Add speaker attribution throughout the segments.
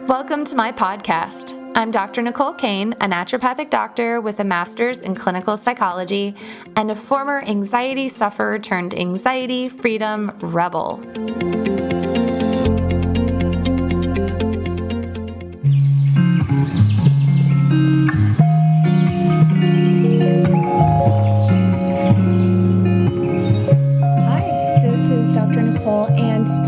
Speaker 1: Welcome to my podcast. I'm Dr. Nicole Cain, a naturopathic doctor with a master's in clinical psychology and a former anxiety sufferer turned anxiety freedom rebel.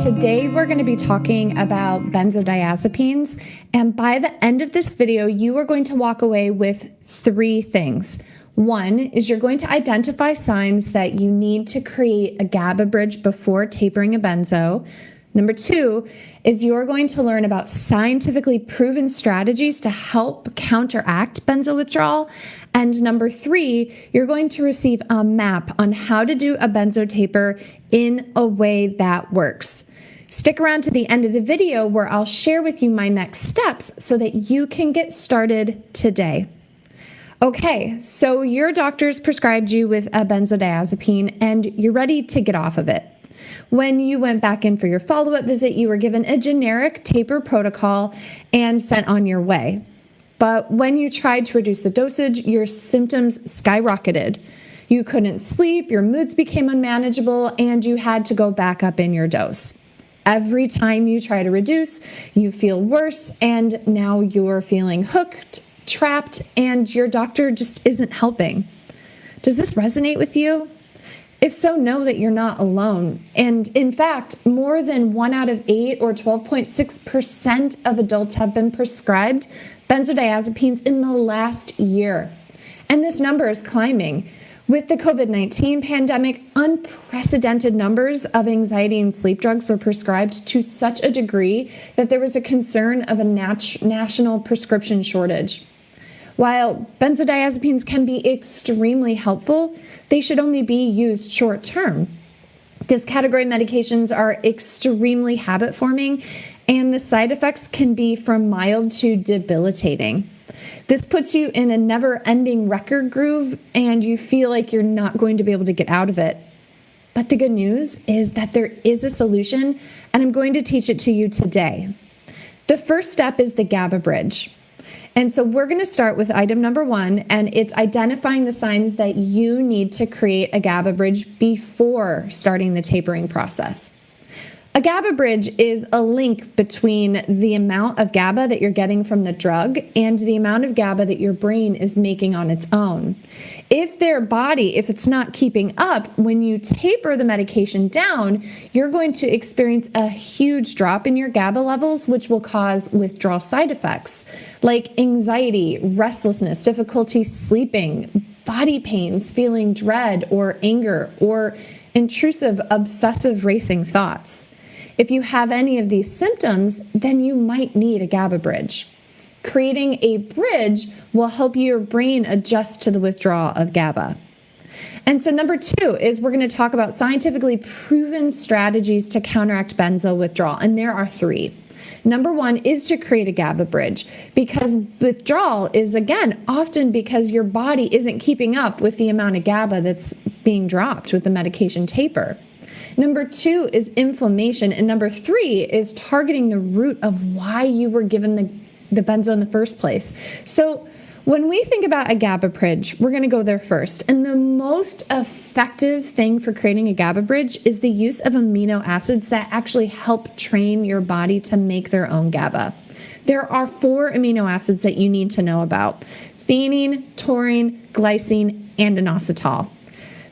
Speaker 2: Today we're going to be talking about benzodiazepines, and by the end of this video you are going to walk away with three things. One is you're going to identify signs that you need to create a GABA bridge before tapering a benzo. Number two is you're going to learn about scientifically proven strategies to help counteract benzo withdrawal. And number three, you're going to receive a map on how to do a benzo taper in a way that works. Stick around to the end of the video where I'll share with you my next steps so that you can get started today. Okay, so your doctor's prescribed you with a benzodiazepine and you're ready to get off of it. When you went back in for your follow-up visit, you were given a generic taper protocol and sent on your way. But when you tried to reduce the dosage, your symptoms skyrocketed. You couldn't sleep, your moods became unmanageable, and you had to go back up in your dose. Every time you try to reduce, you feel worse, and now you're feeling hooked, trapped, and your doctor just isn't helping. Does this resonate with you? If so, know that you're not alone. And in fact, more than 1 out of 8 or 12.6% of adults have been prescribed benzodiazepines in the last year. And this number is climbing. With the COVID-19 pandemic, unprecedented numbers of anxiety and sleep drugs were prescribed to such a degree that there was a concern of a national prescription shortage. While benzodiazepines can be extremely helpful, they should only be used short term. This category medications are extremely habit forming, and the side effects can be from mild to debilitating. This puts you in a never-ending record groove, and you feel like you're not going to be able to get out of it. But the good news is that there is a solution, and I'm going to teach it to you today. The first step is the GABA bridge. And so we're going to start with item number 1, and it's identifying the signs that you need to create a GABA bridge before starting the tapering process. A GABA bridge is a link between the amount of GABA that you're getting from the drug and the amount of GABA that your brain is making on its own. If it's not keeping up, when you taper the medication down, you're going to experience a huge drop in your GABA levels, which will cause withdrawal side effects like anxiety, restlessness, difficulty sleeping, body pains, feeling dread or anger, or intrusive, obsessive racing thoughts. If you have any of these symptoms, then you might need a GABA bridge. Creating a bridge will help your brain adjust to the withdrawal of GABA. And so number 2 is we're going to talk about scientifically proven strategies to counteract benzo withdrawal, and there are 3. Number 1 is to create a GABA bridge, because withdrawal is, again, often because your body isn't keeping up with the amount of GABA that's being dropped with the medication taper. Number 2 is inflammation, and number 3 is targeting the root of why you were given the benzo in the first place. So when we think about a GABA bridge, we're going to go there first. And the most effective thing for creating a GABA bridge is the use of amino acids that actually help train your body to make their own GABA. There are 4 amino acids that you need to know about: theanine, taurine, glycine, and inositol.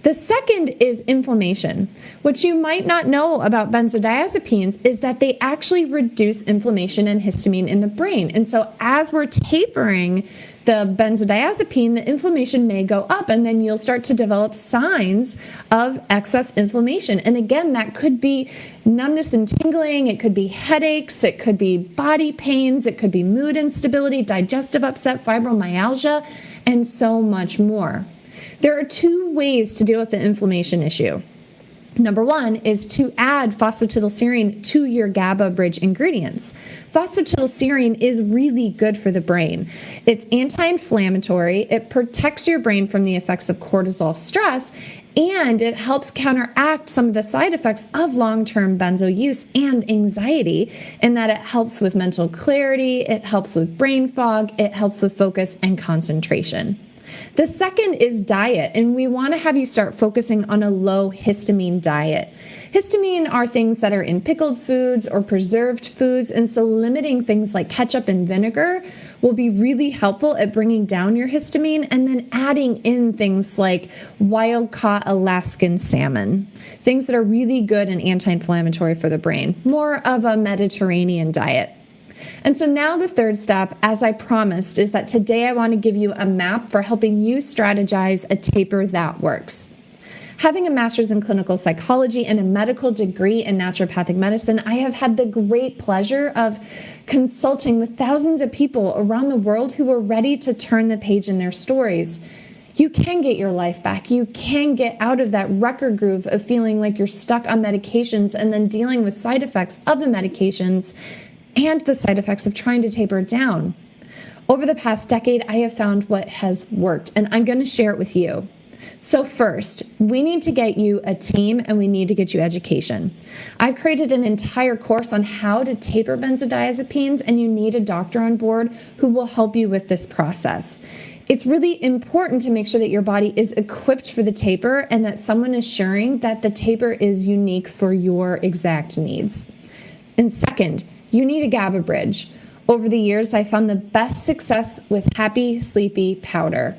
Speaker 2: The second is inflammation. What you might not know about benzodiazepines is that they actually reduce inflammation and histamine in the brain. And so as we're tapering the benzodiazepine, the inflammation may go up, and then you'll start to develop signs of excess inflammation. And again, that could be numbness and tingling, it could be headaches, it could be body pains, it could be mood instability, digestive upset, fibromyalgia, and so much more. There are 2 ways to deal with the inflammation issue. Number 1 is to add phosphatidylserine to your GABA bridge ingredients. Phosphatidylserine is really good for the brain. It's anti-inflammatory, it protects your brain from the effects of cortisol stress, And it helps counteract some of the side effects of long-term benzo use and anxiety, in that it helps with mental clarity, it helps with brain fog, it helps with focus and concentration. The second is diet, and we want to have you start focusing on a low histamine diet. Histamine are things that are in pickled foods or preserved foods, and so limiting things like ketchup and vinegar will be really helpful at bringing down your histamine, and then adding in things like wild-caught Alaskan salmon, things that are really good and anti-inflammatory for the brain, more of a Mediterranean diet. And so now the third step, as I promised, is that today I want to give you a map for helping you strategize a taper that works. Having a master's in clinical psychology and a medical degree in naturopathic medicine, I have had the great pleasure of consulting with thousands of people around the world who are ready to turn the page in their stories. You can get your life back. You can get out of that record groove of feeling like you're stuck on medications and then dealing with side effects of the medications and the side effects of trying to taper it down. Over the past decade, I have found what has worked, and I'm going to share it with you. So first, we need to get you a team, and we need to get you education. I've created an entire course on how to taper benzodiazepines, and you need a doctor on board who will help you with this process. It's really important to make sure that your body is equipped for the taper and that someone is sharing that the taper is unique for your exact needs. And second, you need a GABA bridge. Over the years, I found the best success with happy, sleepy powder.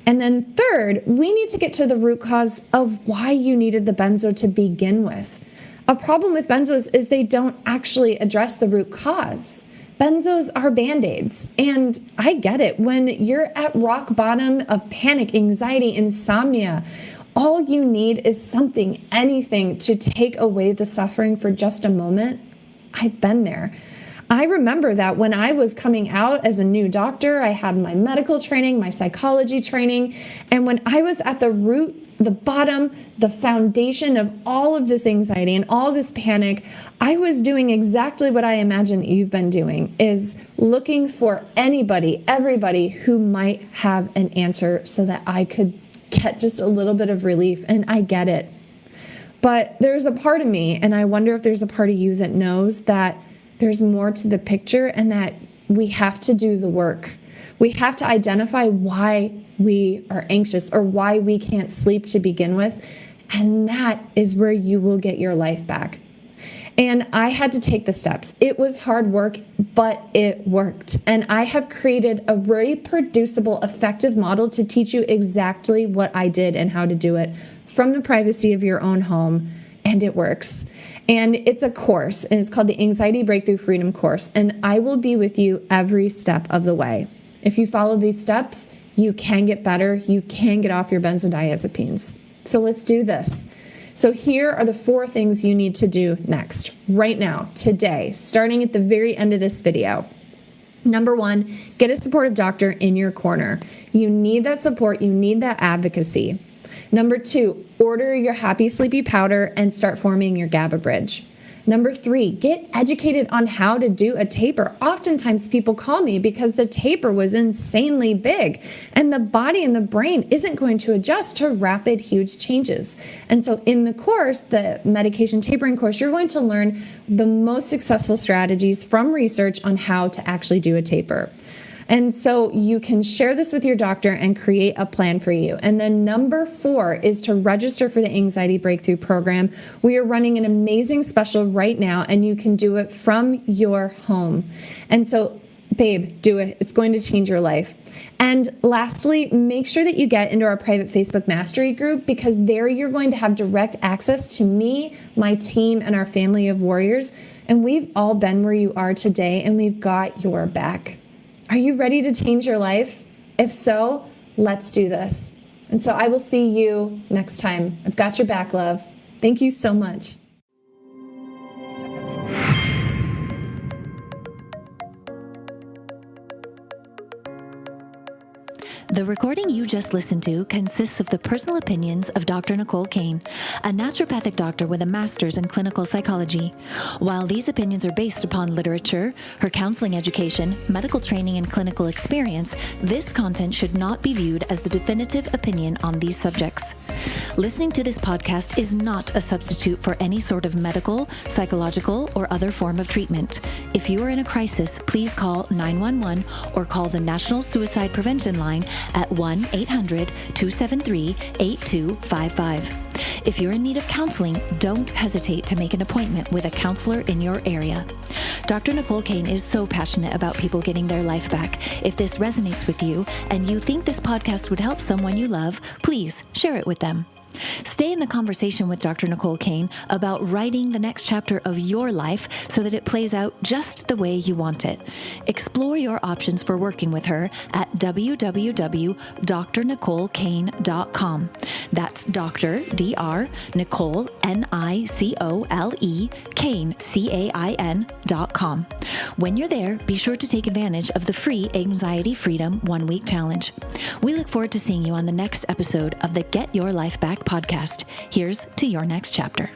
Speaker 2: And then third, we need to get to the root cause of why you needed the benzo to begin with. A problem with benzos is they don't actually address the root cause. Benzos are Band-Aids, and I get it. When you're at rock bottom of panic, anxiety, insomnia, all you need is something, anything to take away the suffering for just a moment. I've been there. I remember that when I was coming out as a new doctor, I had my medical training, my psychology training, and when I was at the root, the bottom, the foundation of all of this anxiety and all this panic, I was doing exactly what I imagine you've been doing, is looking for anybody, everybody who might have an answer so that I could get just a little bit of relief, and I get it. But there's a part of me, and I wonder if there's a part of you that knows that there's more to the picture and that we have to do the work. We have to identify why we are anxious or why we can't sleep to begin with, and that is where you will get your life back. And I had to take the steps. It was hard work, but it worked. And I have created a reproducible, effective model to teach you exactly what I did and how to do it from the privacy of your own home, and it works. And it's a course, and it's called the Anxiety Breakthrough Freedom Course, and I will be with you every step of the way. If you follow these steps, you can get better. You can get off your benzodiazepines. So let's do this. So here are the 4 things you need to do next, right now, today, starting at the very end of this video. Number 1, get a supportive doctor in your corner. You need that support. You need that advocacy. Number 2, order your happy sleepy powder and start forming your GABA bridge. Number 3, get educated on how to do a taper. Oftentimes people call me because the taper was insanely big and the body and the brain isn't going to adjust to rapid, huge changes. And so in the course, the medication tapering course, you're going to learn the most successful strategies from research on how to actually do a taper. And so you can share this with your doctor and create a plan for you. And then number 4 is to register for the Anxiety Breakthrough Program. We are running an amazing special right now, and you can do it from your home. And so, babe, do it. It's going to change your life. And lastly, make sure that you get into our private Facebook Mastery group, because there you're going to have direct access to me, my team, and our family of warriors. And we've all been where you are today, and we've got your back. Are you ready to change your life? If so, let's do this. And so I will see you next time. I've got your back, love. Thank you so much.
Speaker 3: The recording you just listened to consists of the personal opinions of Dr. Nicole Cain, a naturopathic doctor with a master's in clinical psychology. While these opinions are based upon literature, her counseling education, medical training, and clinical experience, this content should not be viewed as the definitive opinion on these subjects. Listening to this podcast is not a substitute for any sort of medical, psychological, or other form of treatment. If you are in a crisis, please call 911 or call the National Suicide Prevention Line at 1-800-273-8255. If you're in need of counseling, don't hesitate to make an appointment with a counselor in your area. Dr. Nicole Cain is so passionate about people getting their life back. If this resonates with you and you think this podcast would help someone you love, please share it with them. Stay in the conversation with Dr. Nicole Cain about writing the next chapter of your life so that it plays out just the way you want it. Explore your options for working with her at www.drnicolecain.com. That's Dr. Dr. Nicole Nicole Cain CAIN.com. When you're there, be sure to take advantage of the free Anxiety Freedom 1-week challenge. We look forward to seeing you on the next episode of the Get Your Life Back podcast. Here's to your next chapter.